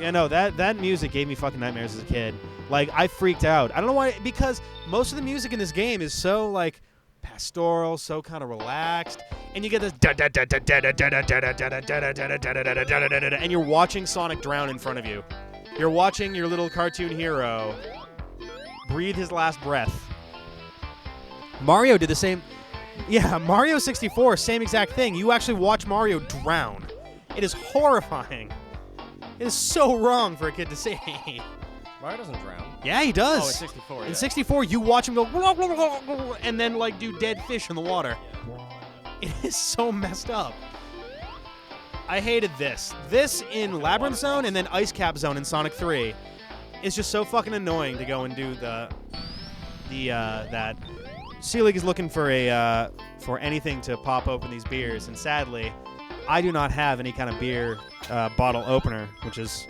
Yeah, no, that music gave me fucking nightmares as a kid. Like, I freaked out. I don't know why, because most of the music in this game is so, like, pastoral, so kind of relaxed, and you get this and you're watching Sonic drown in front of you. You're watching your little cartoon hero breathe his last breath. Mario did the same. Yeah, Mario 64, same exact thing. You actually watch Mario drown. It is horrifying. It is so wrong for a kid to see. Mario doesn't drown. Yeah, he does. Oh, in 64, In 64, you watch him go and then, like, do dead fish in the water. It is so messed up. I hated this. This in Labyrinth Zone and then Ice Cap Zone in Sonic 3 is just so fucking annoying to go and do that. Sea-League is looking for anything to pop open these beers, and sadly, I do not have any kind of beer bottle opener, which is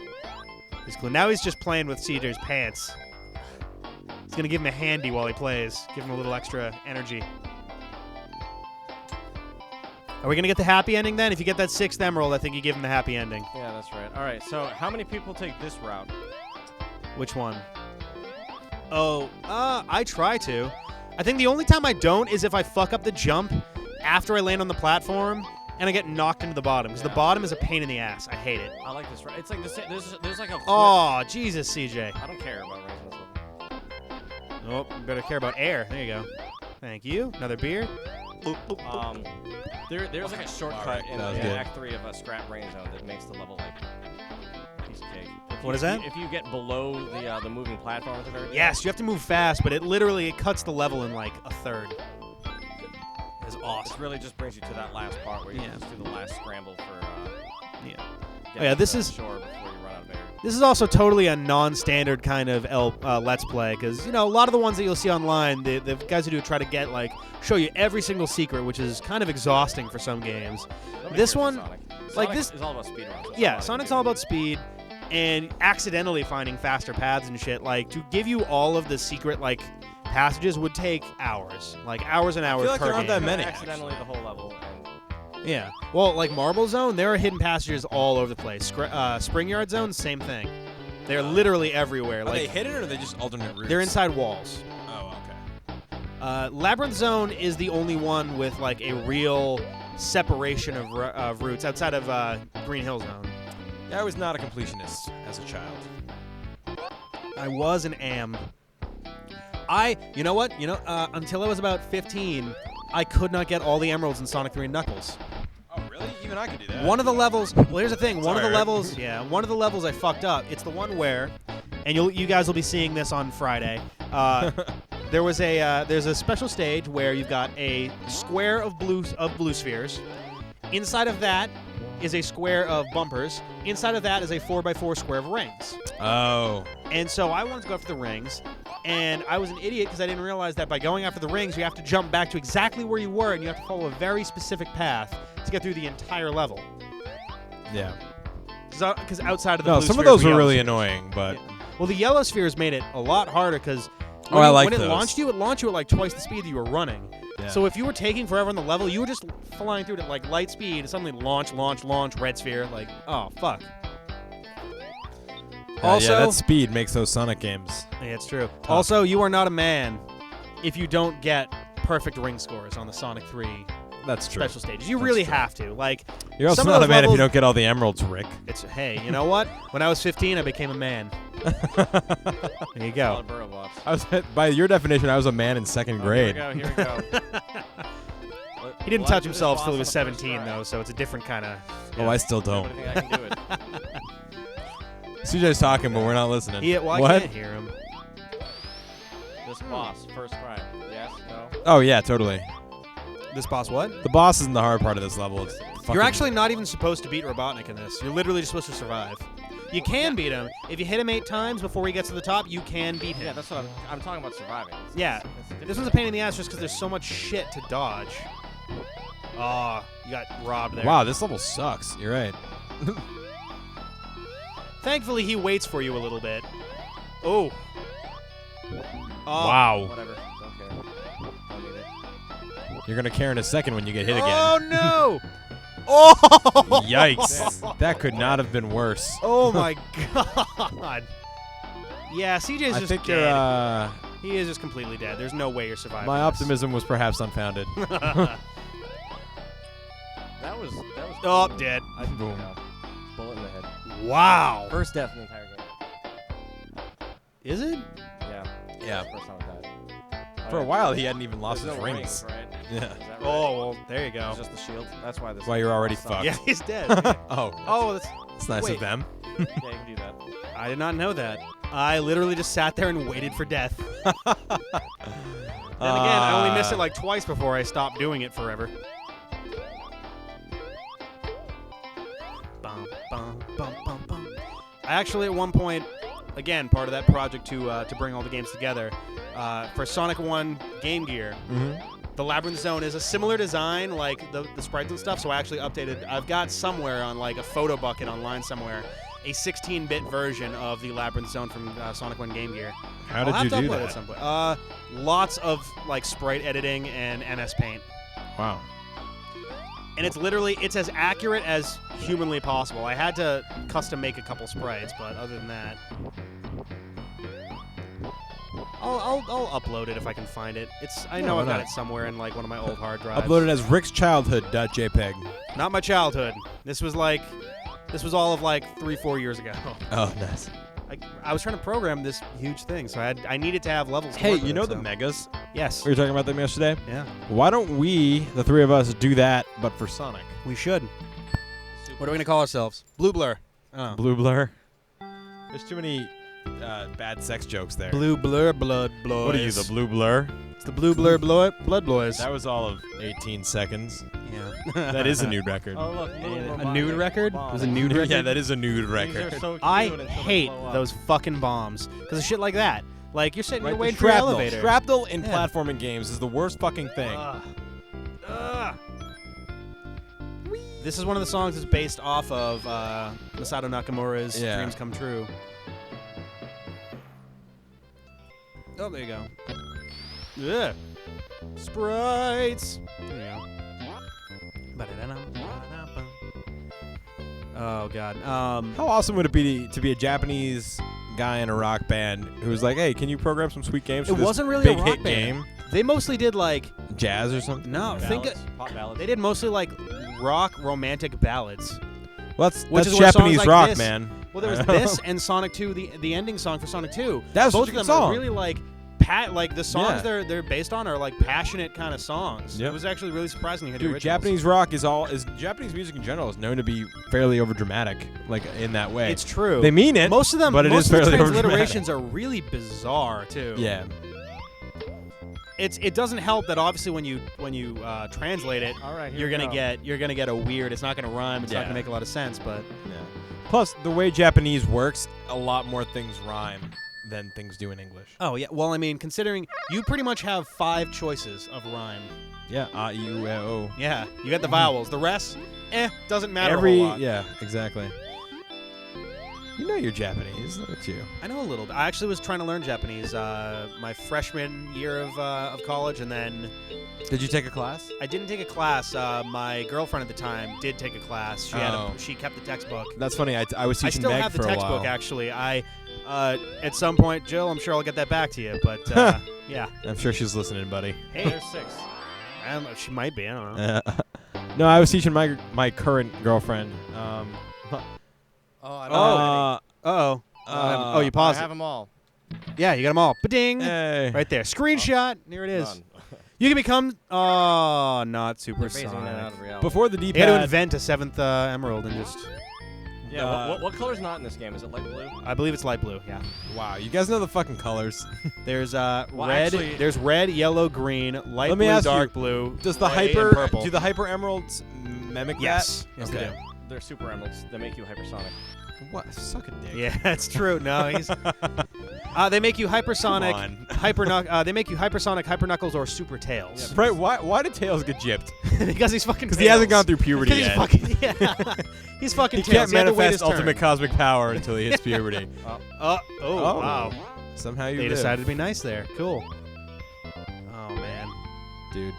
cool. Now he's just playing with CJ's pants. He's going to give him a handy while he plays, give him a little extra energy. Are we going to get the happy ending then? If you get that 6th emerald, I think you give him the happy ending. Yeah, that's right. All right, so how many people take this route? Which one? Oh, I try to. I think the only time I don't is if I fuck up the jump after I land on the platform and I get knocked into the bottom, because the bottom is a pain in the ass. I hate it. I like this route. It's like there's like a... Oh, Jesus, CJ. I don't care about raising this level. Oh, you better care about air. There you go. Thank you. Another beer. There's like a shortcut in Act 3 of a Scrap Brain Zone that makes the level like piece of cake. What is that? If you get below the moving platform at the very Yes, you have to move fast, but it cuts the level in like a third. It's awesome. It really just brings you to that last part where you just do the last scramble for this is shore before you run out of air. This is also totally a non-standard kind of Let's Play, because, you know, a lot of the ones that you'll see online, the guys who do try to show you every single secret, which is kind of exhausting for some games. This one, Sonic is all about speed runs. Yeah, Sonic's all about speed and accidentally finding faster paths and shit. Like, to give you all of the secret, like, passages would take hours. Like, hours and hours I feel like per there aren't game. that many, accidentally the whole level. Yeah. Well, like Marble Zone, there are hidden passages all over the place. Spring Yard Zone, same thing. They're literally everywhere. Are they hidden or are they just alternate routes? They're inside walls. Oh, okay. Labyrinth Zone is the only one with, like, a real separation of routes outside of Green Hill Zone. Yeah, I was not a completionist as a child. I was and am. You know what? Until I was about 15, I could not get all the emeralds in Sonic 3 and Knuckles. Oh, really? Even I could do that. One of the levels. Well, here's the thing. One of the levels I fucked up. It's the one where, and you guys will be seeing this on Friday. There's a special stage where you've got a square of blue spheres. Inside of that is a square of bumpers. Inside of that is a 4x4 square of rings. Oh. And so I wanted to go after the rings, and I was an idiot because I didn't realize that by going after the rings, you have to jump back to exactly where you were, and you have to follow a very specific path to get through the entire level. Yeah. Because outside of the blue some of spheres those were really spheres. annoying, but... Yeah. Well, the yellow spheres made it a lot harder because when it launched you, it at like twice the speed that you were running. Yeah. So if you were taking forever on the level, you were just flying through it at like light speed and suddenly launch, red sphere. Like, oh, fuck. Also, yeah, that speed makes those Sonic games. Yeah, it's true. Tough. Also, you are not a man if you don't get perfect ring scores on the Sonic 3 That's true. special stages. You really have to. Like, You're also some of not a those man if you levels- don't get all the emeralds, Rick. Hey, you know what? When I was 15, I became a man. There you go. Solid Burrow Boss. By your definition, I was a man in second grade. Here we go. He didn't touch himself till he was 17, though, so it's a different kind of... Oh, I still don't. I can do it. CJ's talking, but we're not listening. Yeah, well, what? I can't hear him. This boss, first try. Yes? No? Oh, yeah, totally. This boss what? The boss isn't the hard part of this level. It's You're actually not even supposed to beat Robotnik in this. You're literally just supposed to survive. You can beat him. If you hit him 8 times before he gets to the top, you can beat him. Yeah, that's what I'm talking about surviving. Yeah. This one's a pain in the ass just because there's so much shit to dodge. Oh, you got robbed there. Wow, this level sucks. You're right. Thankfully, he waits for you a little bit. Oh. Wow. Whatever. Don't care. Don't need it. You're going to care in a second when you get hit again. Oh, no! Oh! Yikes. That could not have been worse. Oh my god. Yeah, CJ's I just think dead. He is just completely dead. There's no way you're surviving. My this. optimism was perhaps unfounded. That was. Oh, dead. Boom. Yeah. Bullet in the head. Wow. First death in the entire game. Is it? Yeah. Yeah. First time I died. For a while, he hadn't even lost There's his no rings. right? Yeah. Is that right? Oh, well, there you go. It's just the shield. That's why this. That's why you're already sucks. fucked. Yeah, he's dead. Oh. Oh, that's That's nice wait. of them. Yeah, you can do that. I did not know that. I literally just sat there and waited for death. Then again, I only missed it like twice before I stopped doing it forever. Bum, bum, bum, bum, bum. I actually, at one point, again, part of that project to bring all the games together, for Sonic 1 Game Gear, the Labyrinth Zone is a similar design, like the sprites and stuff, so I actually updated. I've got somewhere on like a photo bucket online somewhere, a 16-bit version of the Labyrinth Zone from Sonic 1 Game Gear. How I'll did have you to do upload it that? at some point. Lots of like sprite editing and MS Paint. Wow. And it's as accurate as humanly possible. I had to custom make a couple sprites, but other than that, I'll upload it if I can find it. I know I've got it somewhere in like one of my old hard drives. Uploaded as rickschildhood.jpg. Not my childhood. This was all of like 3-4 years ago. Oh, nice. I was trying to program this huge thing, so I needed to have levels. to Hey, work with you know it, the so. Megas? Yes. We were talking about them yesterday. Yeah. Why don't we, the three of us, do that, but for Sonic? We should. What are we gonna call ourselves? Blue Blur. Oh. Blue Blur. There's too many bad sex jokes there. Blue Blur Blood Boys. What are you, the Blue Blur? It's the Blue Blur Blood Boys. That was all of 18 seconds. Yeah. That is a nude record. Oh look, A nude record? It was a nude record? Yeah, that is a nude These record. are so cute I and so hate blow up. those fucking bombs. Because of shit like that. Like, you're sitting Right, there the waiting for your shrapnel. elevator. Shrapnel in Yeah. platforming games is the worst fucking thing. This is one of the songs that's based off of Masato Nakamura's Yeah. Dreams Come True. Oh, there you go. Yeah. Sprites. There you go. Oh, God. How awesome would it be to be a Japanese guy in a rock band who's like, hey, can you program some sweet games for It this wasn't really big a rock hit band. game? They mostly did, like... Jazz or something? No, Ballads, pop ballads. they did mostly, like, rock romantic ballads. Well, Which that's is where songs Japanese like rock, this- man. Well, there was this and Sonic 2, the ending song for Sonic 2. That was Both such a of good them are song. really, like... like the songs Yeah. they're based on are like passionate kind of songs. Yep. It was actually really surprising. You had the Dude, originals. Japanese rock is Japanese music in general is known to be fairly overdramatic, like in that way. It's true. They mean it. Most of them, but it most is of the fairly transliterations are really bizarre too. Yeah. It doesn't help that obviously when you translate it, All right, here you're we gonna go. get a weird. It's not gonna rhyme. It's not Yeah. gonna make a lot of sense. But Yeah. Plus, the way Japanese works, a lot more things rhyme than things do in English. oh yeah, well I mean considering you pretty much have 5 choices of rhyme. Yeah. E, U, E, O. Yeah, you got the vowels. The rest, doesn't matter a whole lot. Yeah, exactly. You know you're Japanese, look at you. I know a little bit. I actually was trying to learn Japanese my freshman year of college, and then Did you take a class? I didn't take a class. My girlfriend at the time did take a class. She kept the textbook. That's funny. I was I teaching still Meg have the for a textbook, while. actually. At some point, Jill, I'm sure I'll get that back to you. But yeah, I'm sure she's listening, buddy. hey, There's 6. I don't know. She might be. I don't know. No, I was teaching my current girlfriend. Oh, I don't Uh-oh. Oh, you I paused have it. them all. Yeah, you got them all. Ba-ding. Hey. Right there. Screenshot. Here it is. None. You can become not They're super phasing that out of reality. Before the They had to D-pad, invent a 7th emerald and just... Yeah, what color's not in this game? Is it light blue? I believe it's light blue, yeah. wow, you guys know the fucking colors. There's Well, red, actually- there's red, yellow, green, light Let me blue, ask dark you, blue, Does the gray, hyper and purple. do the hyper emeralds mimic Yes. that? Yes, Okay. they do. They're super emeralds. They make you hypersonic. What? Suck a dick. Yeah, that's true. No, he's... they make you hypersonic, Come on. they make you hypersonic, hyper knuckles, or super tails. Right? Why did Tails get gypped? Because he's fucking Because he hasn't gone Tails. through puberty Because yet. he's fucking... Yeah. He's fucking He Tails. can't He had to wait his manifest ultimate turn. cosmic power until he hits puberty. Oh, wow. Somehow you They live. decided to be nice there. Cool. Oh, man. Dude.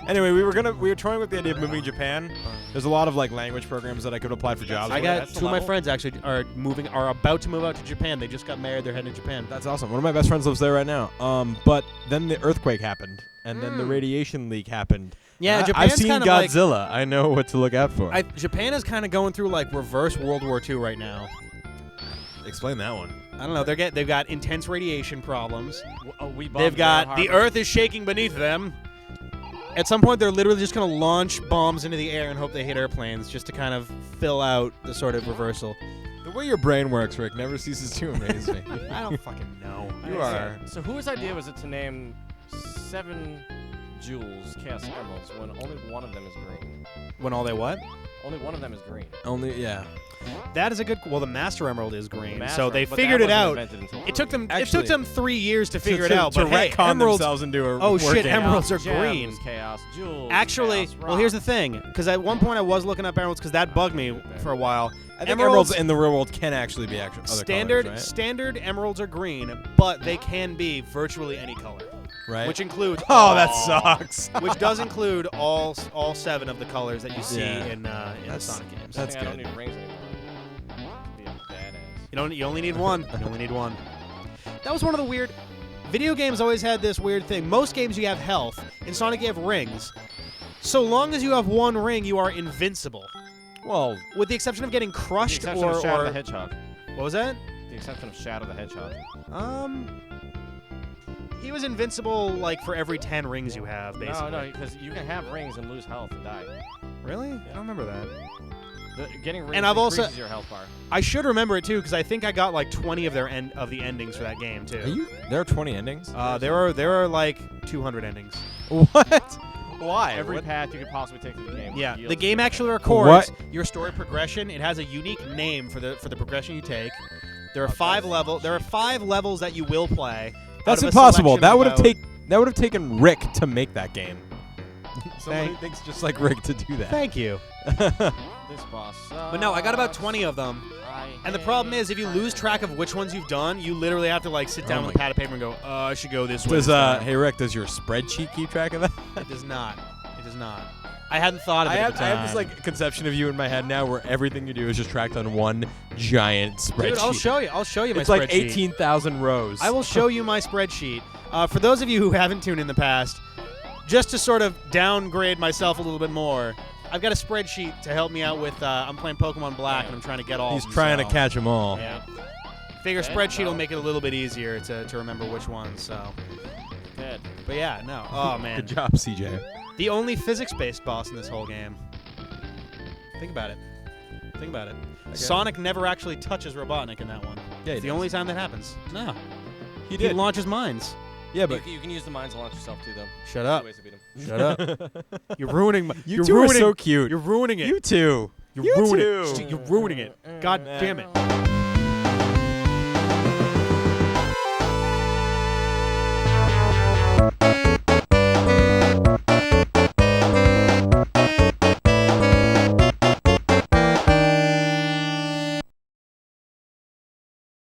Anyway, we were toying with the idea of moving to Japan. There's a lot of like language programs that I could apply for jobs. I got That's the two of my level? friends actually are about to move out to Japan. They just got married. They're heading to Japan. That's awesome. One of my best friends lives there right now. But then the earthquake happened, and then the radiation leak happened. Yeah, I've Japan's seen kind of like Godzilla. I know what to look out for. Japan is kind of going through like reverse World War II right now. Explain that one. I don't know. They've got intense radiation problems. We They've got the Earth is shaking beneath them. At some point, they're literally just going to launch bombs into the air and hope they hit airplanes, just to kind of fill out the sort of reversal. The way your brain works, Rick, never ceases to amaze me. I don't fucking know. You are. So whose idea was it to name 7 jewels Chaos Emeralds when only one of them is green? When all they what? Only one of them is green. Yeah. That is a good. Well, the Master Emerald is green, Master, so they but figured that it out. wasn't invented until It took them. Actually, it took them 3 years to figure it to, out. To But hey, retcon emeralds. themselves into a Oh shit! working Emeralds are Gems, green. Chaos jewels. Actually, Chaos well, here's the rocks. thing. Because at one point I was looking up emeralds because that bugged me for a while. I think emeralds in the real world can actually be other standard colors, right? standard emeralds are green, but they can be virtually any color, Right? which includes Oh, that sucks. which does include all 7 of the colors that you see Yeah. in the Sonic games. That's I don't good. need rings anymore. Be a badass. You only need one. You only need one. That was one of the weird. Video games always had this weird thing. Most games you have health. In Sonic you have rings. So long as you have one ring, you are invincible. Well, With the exception of getting The crushed exception of Shadow or the Hedgehog. what was that? The exception of Shadow the Hedgehog. He was invincible like for every 10 rings you have, basically. No, because you can have rings and lose health and die. Really? I don't remember that. Getting rings And I've also- increases your health bar. I should remember it too because I think I got like 20 of the endings for that game too. there are 20 endings? There are like 200 endings. What? Why? Every What? path you could possibly take to the game. Yeah, yields the game different actually endings. records your story progression. It has a unique name for the progression you take. There are five levels that you will play. That's out of a impossible. selection That of would have taken Rick to make that game. Someone who Thank- thinks just like Rick to do that. Thank you. This boss. But no, I got about 20 of them. And the problem is, if you lose track of which ones you've done, you literally have to like sit down Oh with a my pad of paper and go, I should go this way. Does this time." hey Rick, does your spreadsheet keep track of that? It does not. It does not. I hadn't thought of it I at the time. have this like conception of you in my head now, where everything you do is just tracked on one giant spreadsheet. Dude, I'll show you. I'll show you my It's spreadsheet. like 18,000 rows. I will show you my spreadsheet. For those of you who haven't tuned in the past, just to sort of downgrade myself a little bit more, I've got a spreadsheet to help me out with. I'm playing Pokemon Black and I'm trying to get all. He's of them, trying so, to catch them all. Yeah. Figure Dead, spreadsheet will no. make it a little bit easier to remember which ones. So, Dead. but yeah, no. Oh man, Good job, CJ. the only physics-based boss in this whole game. Think about it. Think about it. Sonic never actually touches Robotnik in that one. Yeah, It's the only time that happens. No. He He did. launches mines. Yeah, but You can use the mines to launch yourself too, though. Shut Two up. ways to beat 'em. Shut up. You're ruining my. you you're two are ruining, so cute. You're ruining it. You two. You're you ruining two. it. You're ruining it. God damn it.